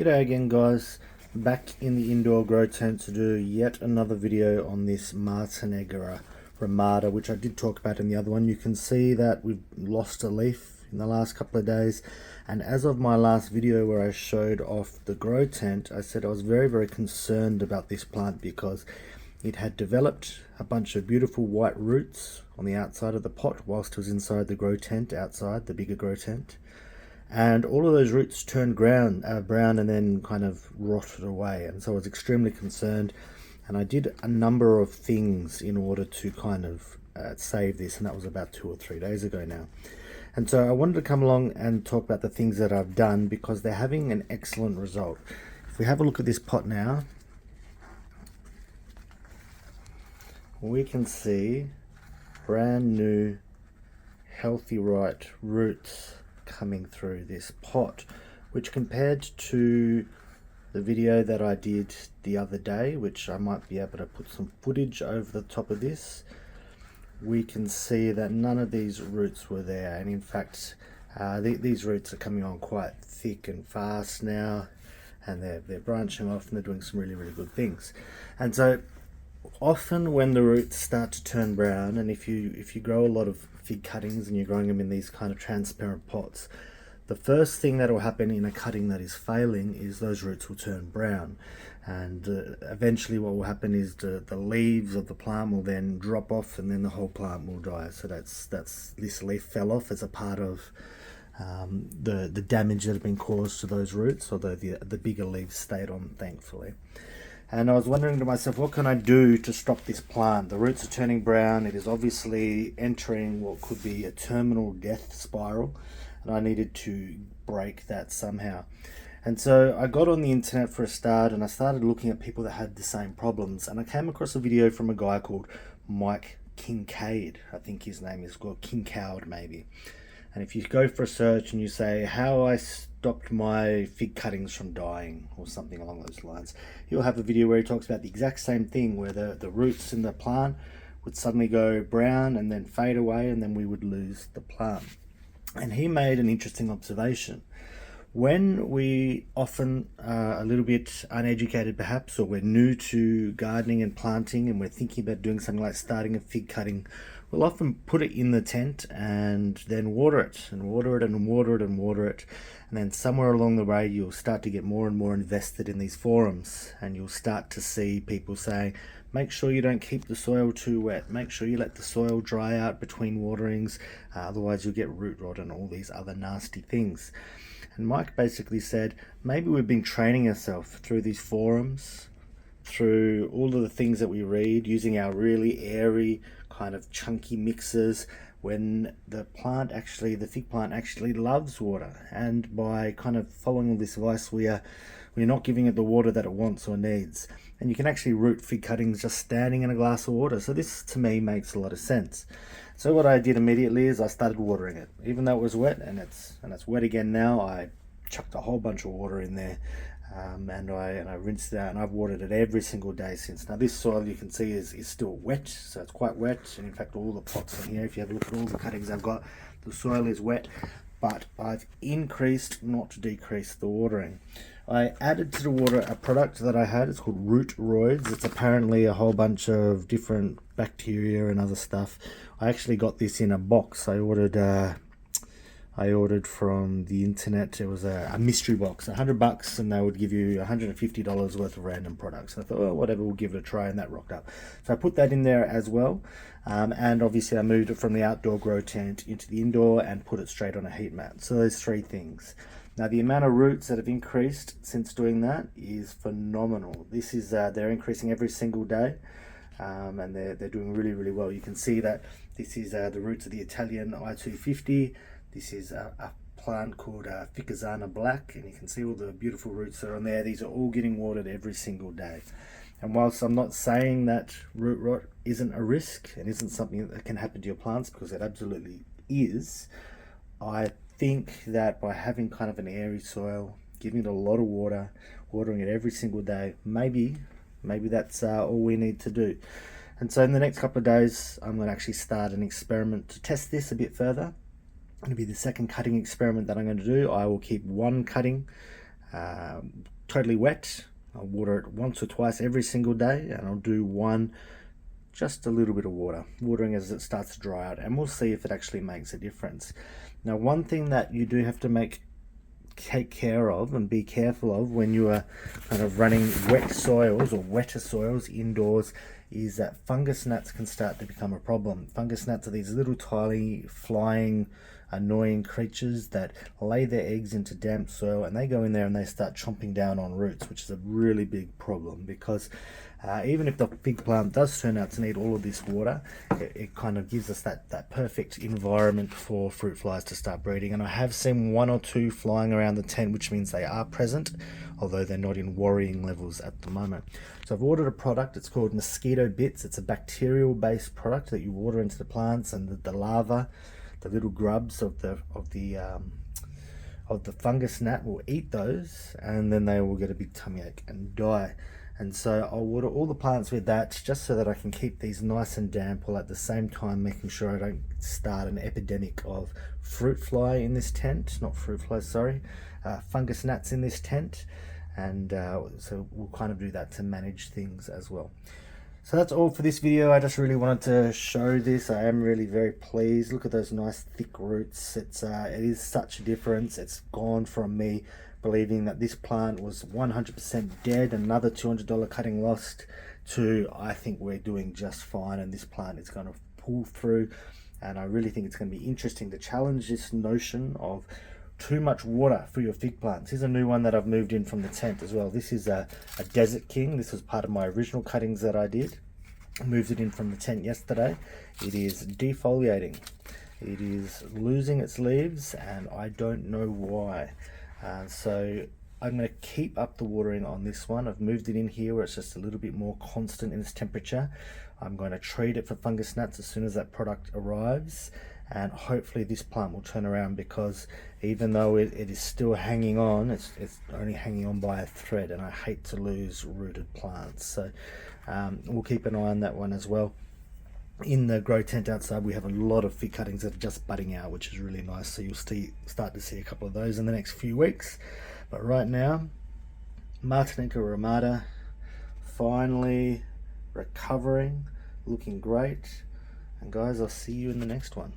G'day again guys, back in the indoor grow tent to do yet another video on this Martinenca Rimada, which I did talk about in the other one. You can see that we've lost a leaf in the last couple of days, and as of my last video where I showed off the grow tent, I said I was very concerned about this plant because it had developed a bunch of beautiful white roots on the outside of the pot whilst it was inside the grow tent, outside the bigger grow tent. And all of those roots turned brown and then kind of rotted away, and so I was extremely concerned, and I did a number of things in order to kind of save this, and that was about 2 or 3 days ago now. And so I wanted to come along and talk about the things that I've done because they're having an excellent result. If we have a look at this pot now, we can see brand new healthy right roots coming through this pot, which compared to the video that I did the other day, which I might be able to put some footage over the top of this, we can see that none of these roots were there, and in fact these roots are coming on quite thick and fast now, and they're branching off and they're doing some really good things. And so often when the roots start to turn brown, and if you grow a lot of fig cuttings and you're growing them in these kind of transparent pots, the first thing that will happen in a cutting that is failing is those roots will turn brown, and eventually what will happen is the leaves of the plant will then drop off, and then the whole plant will die. So that's this leaf fell off as a part of the damage that had been caused to those roots, although the bigger leaves stayed on, thankfully. And I was wondering to myself, what can I do to stop this plant? The roots are turning brown. It is obviously entering what could be a terminal death spiral, and I needed to break that somehow. And so I got on the internet for a start, and I started looking at people that had the same problems, and I came across a video from a guy called Mike Kincaid. I think his name is called Kincaid maybe. And if you go for a search and you say how I stopped my fig cuttings from dying or something along those lines, he'll have a video where he talks about the exact same thing, where the roots in the plant would suddenly go brown and then fade away, and then we would lose the plant. And he made an interesting observation. When we often are a little bit uneducated perhaps, or we're new to gardening and planting, and we're thinking about doing something like starting a fig cutting, we'll often put it in the tent and then water it and water it and water it and water it. And then somewhere along the way you'll start to get more and more invested in these forums, and you'll start to see people saying, make sure you don't keep the soil too wet, make sure you let the soil dry out between waterings, otherwise you'll get root rot and all these other nasty things. And Mike basically said, maybe we've been training ourselves through these forums, through all of the things that we read, using our really airy kind of chunky mixers, when the fig plant actually loves water, and by kind of following all this advice we're not giving it the water that it wants or needs. And you can actually root fig cuttings just standing in a glass of water. So this to me makes a lot of sense. So what I did immediately is I started watering it, even though it was wet, and it's wet again now. I chucked a whole bunch of water in there, and I rinsed it out, and I've watered it every single day since. Now this soil, you can see, is still wet, so it's quite wet, and in fact all the pots in here, if you have a look at all the cuttings I've got, the soil is wet, but I've increased, not decreased, the watering. I added to the water a product that I had. It's called Root Roids. It's apparently a whole bunch of different bacteria and other stuff. I actually got this in a box. I ordered from the internet. It was a mystery box, $100, and they would give you $150 worth of random products. And I thought, well, whatever, we'll give it a try, and that rocked up. So I put that in there as well, and obviously I moved it from the outdoor grow tent into the indoor and put it straight on a heat mat. So those 3 things. Now the amount of roots that have increased since doing that is phenomenal. This is they're increasing every single day, and they're doing really well. You can see that this is the roots of the Italian I250. This is a plant called Ficazana Black, and you can see all the beautiful roots that are on there. These are all getting watered every single day. And whilst I'm not saying that root rot isn't a risk and isn't something that can happen to your plants, because it absolutely is, I think that by having kind of an airy soil, giving it a lot of water, watering it every single day, maybe that's all we need to do. And so in the next couple of days, I'm going to actually start an experiment to test this a bit further. Going to be the second cutting experiment that I'm going to do. I will keep one cutting totally wet. I'll water it once or twice every single day, and I'll do one, just a little bit of watering as it starts to dry out, and we'll see if it actually makes a difference. Now, one thing that you do have to take care of and be careful of when you are kind of running wet soils or wetter soils indoors is that fungus gnats can start to become a problem. Fungus gnats are these little tiny flying annoying creatures that lay their eggs into damp soil, and they go in there and they start chomping down on roots, which is a really big problem because even if the fig plant does turn out to need all of this water, it kind of gives us that perfect environment for fruit flies to start breeding. And I have seen one or two flying around the tent, which means they are present, although they're not in worrying levels at the moment. So I've ordered a product. It's called Mosquito Bits. It's a bacterial based product that you water into the plants, and the larva, the little grubs of the fungus gnat will eat those, and then they will get a big tummy ache and die. And so I'll water all the plants with that, just so that I can keep these nice and damp, while at the same time making sure I don't start an epidemic of fruit fly in this tent. Not fruit flies, sorry, fungus gnats in this tent. And so we'll kind of do that to manage things as well. So that's all for this video. I just really wanted to show this. I am really very pleased. Look at those nice thick roots. It is such a difference. It's gone from me believing that this plant was 100% dead, another $200 cutting lost, to I think we're doing just fine and this plant is going to pull through. And I really think it's going to be interesting to challenge this notion of too much water for your fig plants. Here's a new one that I've moved in from the tent as well. This is a Desert King. This was part of my original cuttings that I did. I moved it in from the tent yesterday. It is defoliating. It is losing its leaves, and I don't know why. So I'm going to keep up the watering on this one. I've moved it in here where it's just a little bit more constant in its temperature. I'm going to treat it for fungus gnats as soon as that product arrives, and hopefully this plant will turn around, because even though it is still hanging on, it's only hanging on by a thread, and I hate to lose rooted plants. So we'll keep an eye on that one as well. In the grow tent outside, we have a lot of fig cuttings that are just budding out, which is really nice. So you'll start to see a couple of those in the next few weeks. But right now, Martinenca Rimada finally recovering, looking great. And guys, I'll see you in the next one.